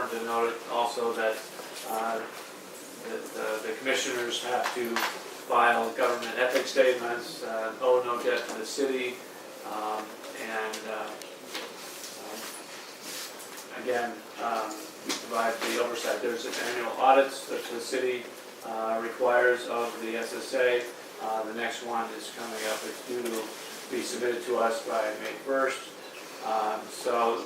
wanted to note also that the commissioners have to file government ethics statements, owe no debt to the city, and again, we provide the oversight. There's annual audits that the city requires of the SSA. The next one is coming up. It's due to be submitted to us by May 1st. So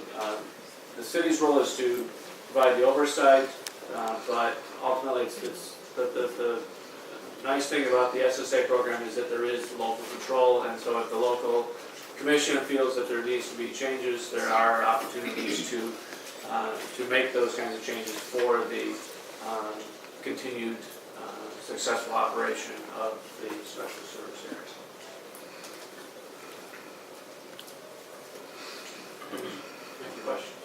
the city's role is to provide the oversight, but ultimately it's the nice thing about the SSA program is that there is local control, and so if the local commission feels that there needs to be changes, there are opportunities to make those kinds of changes for the continued successful operation of the special service area. Any questions?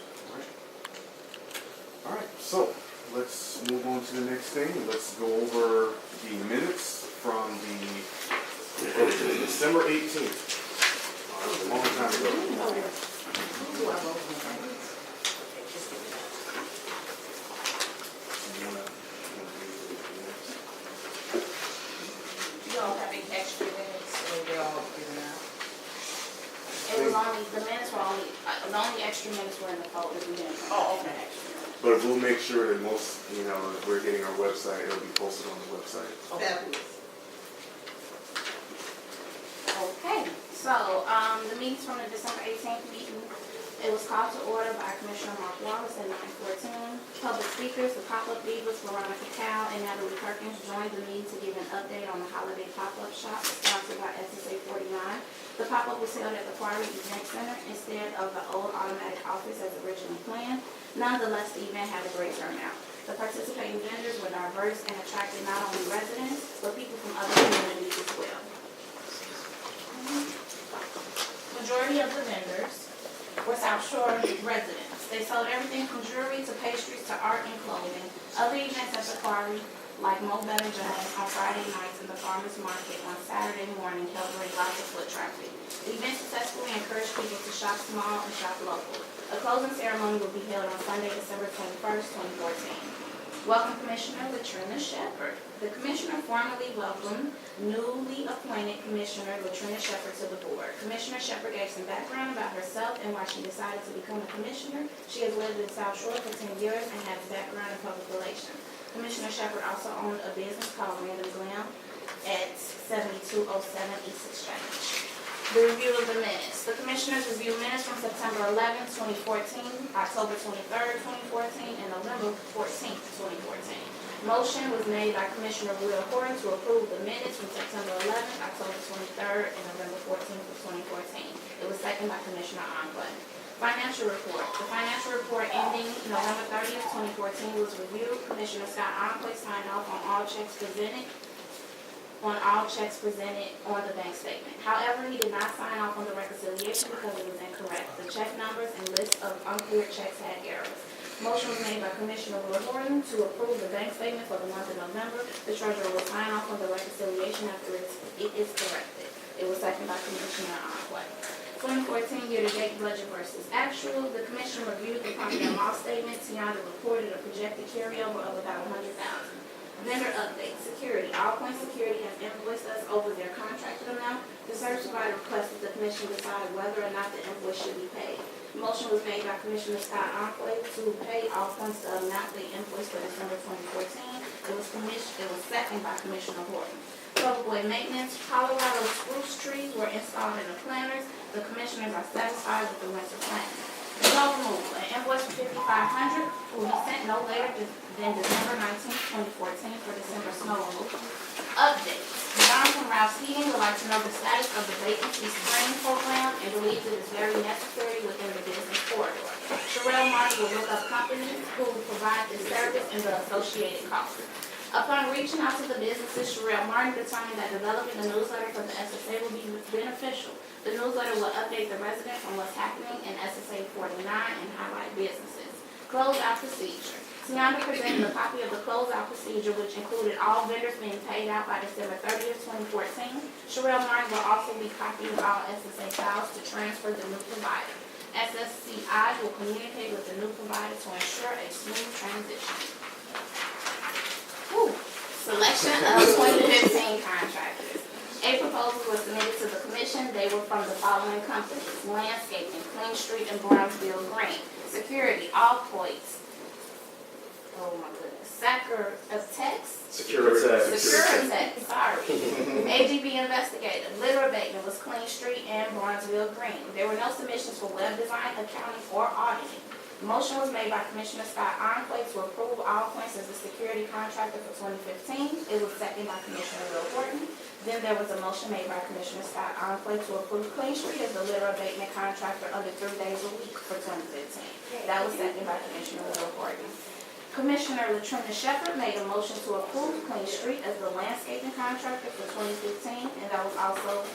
All right, so let's move on to the next thing. Let's go over the minutes from the December 18th. A long time ago. You all having extra minutes, or they're all given out? It was only, the minutes were only, the only extra minutes were in the folder, we didn't. Oh, okay. But we'll make sure that most, if we're getting our website, it'll be posted on the website. Okay, so, the meetings from the December 18th meeting, it was called to order by Commissioner Mark Wallace at 9:14. Public speakers, the pop-up divas, Veronica Cow and Natalie Perkins joined the meeting to give an update on the holiday pop-up shop sponsored by SSA49. The pop-up was held at the Quarry Event Center instead of the old automatic office as originally planned. Nonetheless, the event had a great turnout. The participating vendors were diverse and attracted not only residents, but people from other communities as well. Majority of the vendors were South Shore residents. They sold everything from jewelry to pastries to art and clothing. Other events at the quarry, like Mo Better Jazz on Friday nights and the Farmers Market on Saturday morning, helped bring lots of foot traffic. The event successfully encouraged people to shop small and shop local. A closing ceremony will be held on Sunday, December 21st, 2014. Welcome Commissioner Latrina Shepard. The Commissioner formally welcomed newly appointed Commissioner Latrina Shepard to the board. Commissioner Shepard gave some background about herself and why she decided to become a commissioner. She has lived in South Shore for 10 years and has a background in public relations. Commissioner Shepard also owned a business called Random Glam at 7207 East Exchange. The review of the minutes. The Commissioners reviewed minutes from September 11, 2014, October 23, 2014, and November 14, 2014. Motion was made by Commissioner Will Horton to approve the minutes from September 11, October 23, and November 14, 2014. It was seconded by Commissioner Onquay. Financial report. The financial report ending November 30, 2014 was reviewed. Commissioner Scott Onquay signed off on all checks presented on the bank statement. However, he did not sign off on the reconciliation because it was incorrect. The check numbers and list of uncleared checks had errors. Motion was made by Commissioner Will Horton to approve the bank statement for the month of November. The treasurer will sign off on the reconciliation after it is corrected. It was seconded by Commissioner Onquay. 2014 year-to-date budget versus actual. The Commission reviewed the profit and loss statement. Tiana reported a projected carryover of about $100,000. Vendor update. Security. All Point Security has invoiced us over their contracted amount. The service provider requested the Commission decide whether or not the invoice should be paid. The motion was made by Commissioner Scott Onquay to pay All Points the amount they invoiced for December 2014. It was seconded by Commissioner Horton. Public way maintenance. Colorado spruce trees were installed in the planters. The Commissioners are satisfied with the winter planting. Snow removal. An invoice for $5,500 will be sent no later than December 19, 2014 for December snow removal. Updates. John from Rouse Heating would like to know the status of the vacancy screening program and believes it is very necessary within the business corridor. Sherelle Martin will look up companies who provide this service and the associated costs. Upon reaching out to the businesses, Sherelle Martin determined that developing a newsletter for the SSA will be beneficial. The newsletter will update the residents on what's happening in SSA49 and highlight businesses. Closeout procedure. Tiana presented a copy of the closeout procedure, which included all vendors being paid out by December 30th, 2014. Sherelle Martin will also be copying all SSA files to transfer the new provider. SSCI will communicate with the new provider to ensure a smooth transition. Whew. Selection of 2015 contractors. A proposal was submitted to the commission. They were from the following companies: Landscaping, Clean Street and Brownsville Green, Security, All Points, oh my goodness, Securitech, sorry. AGB Investigative, Litter Abatement was Clean Street and Barnesville Green. There were no submissions for web design, accounting, or auditing. Motion was made by Commissioner Scott Armquay to approve All Points as the security contractor for 2015. It was seconded by Commissioner Will Horton. Then there was a motion made by Commissioner Scott Armquay to approve Clean Street as the litter abatement contractor under 3 days a week for 2015. That was seconded by Commissioner Will Horton. Commissioner Latrina Shepherd made a motion to approve Clean Street as the landscaping contractor for 2015, and that was also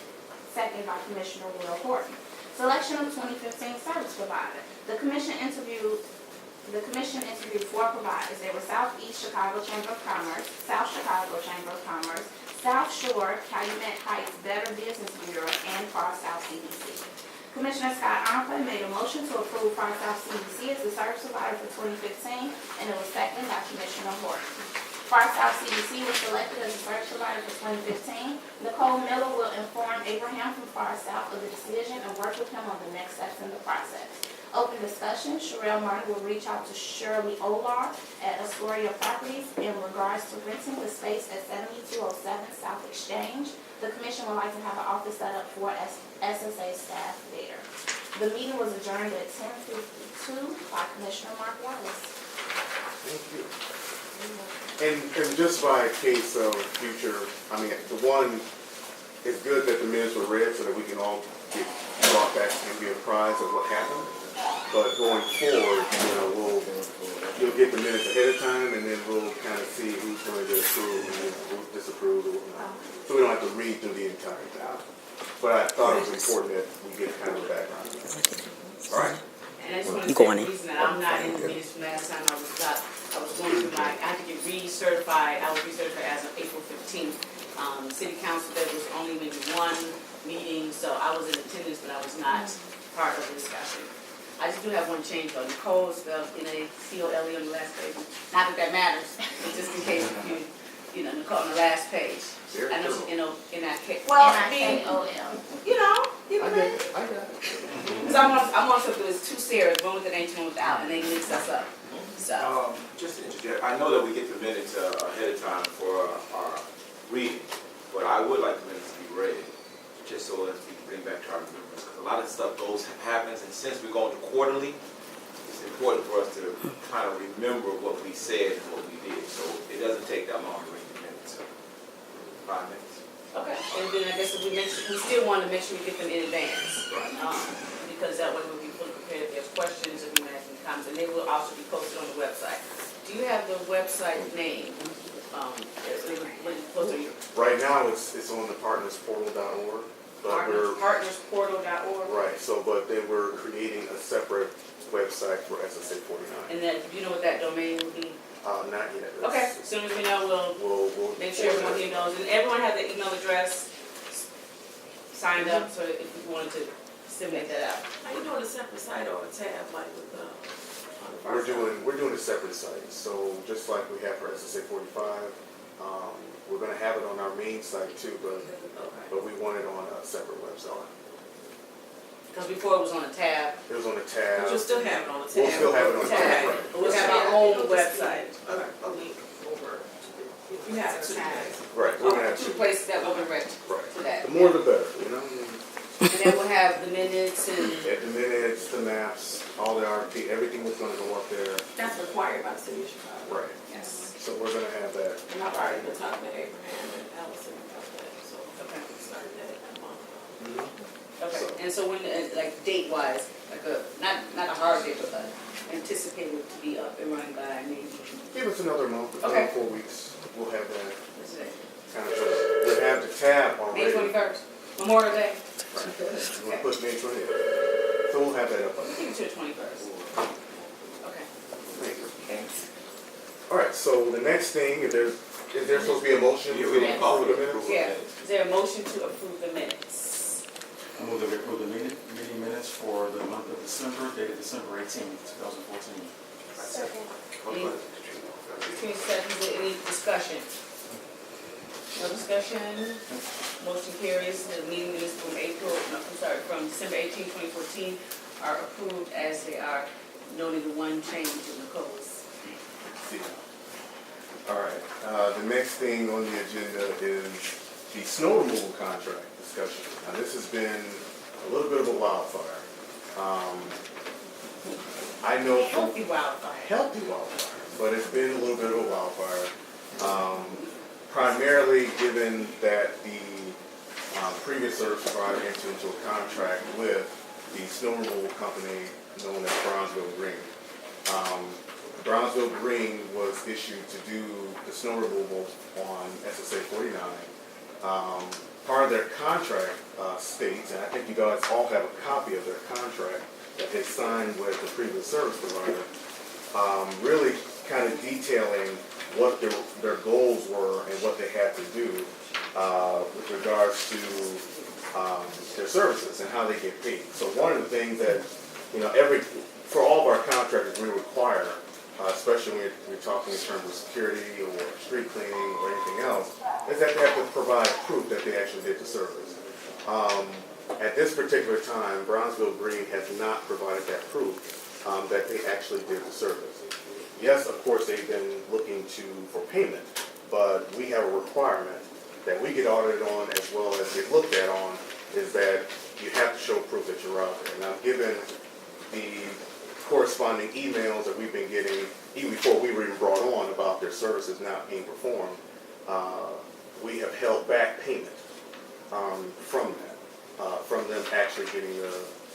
seconded by Commissioner Will Horton. Selection of 2015 service provider. The commission interviewed 4 providers. They were Southeast Chicago Chamber of Commerce, South Chicago Chamber of Commerce, South Shore, Calumet Heights Better Business Bureau, and Far South CDC. Commissioner Scott Armquay made a motion to approve Far South CDC as the service provider for 2015, and it was seconded by Commissioner Horton. Far South CDC was selected as the service provider for 2015. Nicole Miller will inform Abraham from Far South of the decision and work with him on the next steps in the process. Open discussion, Sherelle Martin will reach out to Shirley Olar at Astoria Properties in regards to renting the space at 7207 South Exchange. The commission would like to have an office set up for SSA staff there. The meeting was adjourned at 10:52 by Commissioner Mark Wallace. Thank you. And just by case of future, I mean, the one, it's good that the minutes were read so that we can all get brought back and be apprised of what happened. But going forward, you'll get the minutes ahead of time, and then we'll kind of see who's going to approve and who's disapproved or whatnot. So we don't have to read through the entire thing. But I thought it was important that we get kind of a background. All right. And I just want to say the reason that I'm not in the minutes from last time I was going through I had to get recertified. I was recertified as of April 15th. City council, there was only maybe 1 meeting, so I was in attendance, but I was not part of the discussion. I just do have one change though. Nicole is spelled N-A-C-O-L-E on the last page. Not that that matters, but just in case you know, Nicole on the last page. I know she's N-I-K-O-L. Well, You know, I got it. because I want to do is 2 Sarahs, one with an H, one without, and they mix us up. So. Just to interject, I know that we get the minutes ahead of time for our reading, but I would like the minutes to be read, just so as we can bring back to our remembrance. Because a lot of stuff happens, and since we're going to quarterly, it's important for us to kind of remember what we said and what we did. So it doesn't take that long to read the minutes. 5 minutes. Okay, and then I guess if we still want to make sure we get them in advance. Because that way we'll be fully prepared if there's questions, if we have any comments, and they will also be posted on the website. Do you have the website name? Right now, it's on the partnersportal.org. Partnersportal.org. Right, but they were creating a separate website for SSA49. And then, do you know what that domain will be? Not yet. Okay, as soon as we know, we'll make sure everyone here knows. And everyone has the email address signed up, so if we wanted to submit that out. Are you doing a separate site or a tab like with the? We're doing a separate site. So just like we have for SSA45, we're going to have it on our main site too, but we want it on a separate website. Because before it was on a tab. It was on a tab. But you'll still have it on the tab. We'll still have it on the tab. Right. We'll have our own website. Okay, a link over. You have it 2 days. Right, we're going to have 2 to. places that will direct Right. to that. The more the better, you know? And then we'll have the minutes and. Yeah, the minutes, the maps, all the RP, everything was going to go up there. That's required by the city of Chicago. Right. Yes. So we're going to have that. And I've already been talking to Abraham and Allison about that, so Okay. we started that a month ago. Okay, and so when, like date-wise, like not a hard date, but anticipated to be up and running by maybe. Give us another month, Okay. 4 weeks. We'll have that What's today? kind of, we'll have the tab already. May 21st, Memorial Day. We'll put May 20th. So we'll have that up. We think to the 21st. Okay. Thank you. Thanks. All right, so the next thing, is there supposed to be a motion to approve the minutes? Yeah, is there a motion to approve the minutes? I move that we approve the meeting minutes for the month of December, dated December 18th, 2014. Second. Between seconds, any discussion? No discussion? Motion carries. The meeting minutes from from December 18, 2014 are approved as they are, noting the one change in the codes. All right, the next thing on the agenda is the snow removal contract discussion. Now, this has been a little bit of a wildfire. I know from Healthy wildfire. healthy wildfire, but it's been a little bit of a wildfire. Primarily given that the previous service provider entered into a contract with the snow removal company known as Brownsville Green. Brownsville Green was issued to do the snow removal on SSA49. Part of their contract states, and I think you guys all have a copy of their contract that they signed with the previous service provider, really kind of detailing what their goals were and what they had to do with regards to their services and how they get paid. So one of the things that, for all of our contractors, we require, especially when we're talking in terms of security or street cleaning or anything else, is that they have to provide proof that they actually did the service. At this particular time, Brownsville Green has not provided that proof that they actually did the service. Yes, of course, they've been looking for payment, but we have a requirement that we get audited on as well as get looked at on, is that you have to show proof that you're out there. Now, given the corresponding emails that we've been getting, even before we were even brought on about their services not being performed, we have held back payment from them actually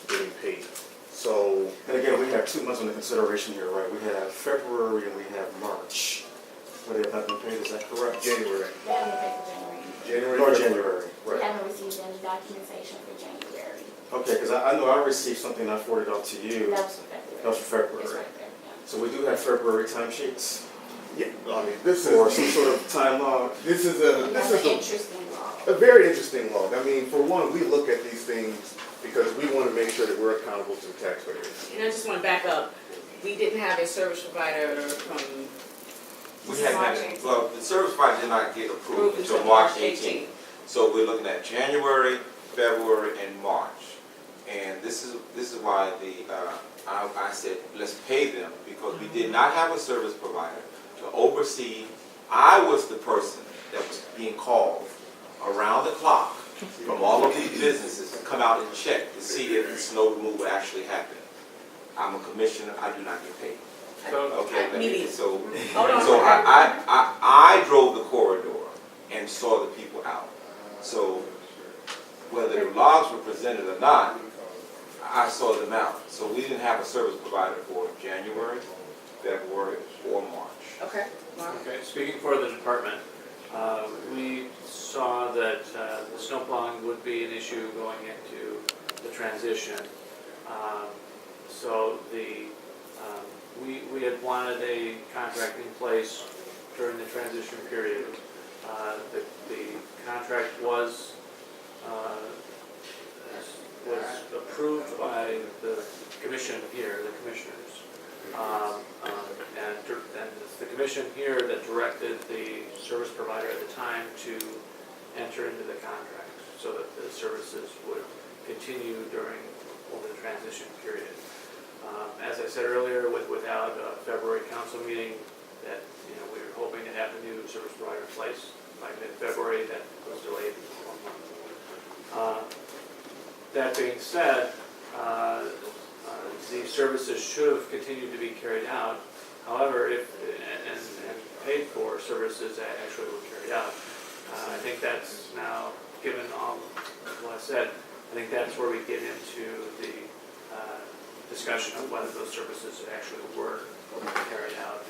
getting paid. So, And again, we have 2 months under consideration here, right? We have February and we have March. But they have not been paid, is that correct? January. They haven't paid for January. January. Or January. We Right. haven't received any documentation for January. Okay, because I know I received something I forwarded out to you. That was for February. That was for It's February. right there, yeah. So we do have February timesheets Yeah, I mean, this or is some sort of time log. this is That's an interesting law. a very interesting log. I mean, for one, we look at these things because we want to make sure that we're accountable to the taxpayers. And I just want to back up. We didn't have a service provider from We hadn't March had, 18th. well, the service provider did not get approved Approved until March 18th. So we're looking at January, February, and March. And this is why I said, let's pay them, because we did not have a service provider to oversee. I was the person that was being called around the clock from all of these businesses to come out and check to see if the snow removal actually happened. I'm a commissioner, I do not get paid. Okay, so Hold on. I drove the corridor and saw the people out. So whether the logs were presented or not, I saw them out. So we didn't have a service provider for January, February, or March. Okay, Mark. Okay, speaking for the department, we saw that the snow plowing would be an issue going into the transition. So we had wanted a contract in place during the transition period. The contract was approved by the commission here, the commissioners. And it's the commission here that directed the service provider at the time to enter into the contract so that the services would continue over the transition period. As I said earlier, without a February council meeting, that we were hoping to have the new service provider in place by mid-February. That was delayed 1 month. That being said, these services should have continued to be carried out. However, and paid for services that actually were carried out. I think that's now, given all what I said, I think that's where we get into the discussion of whether those services actually were carried out.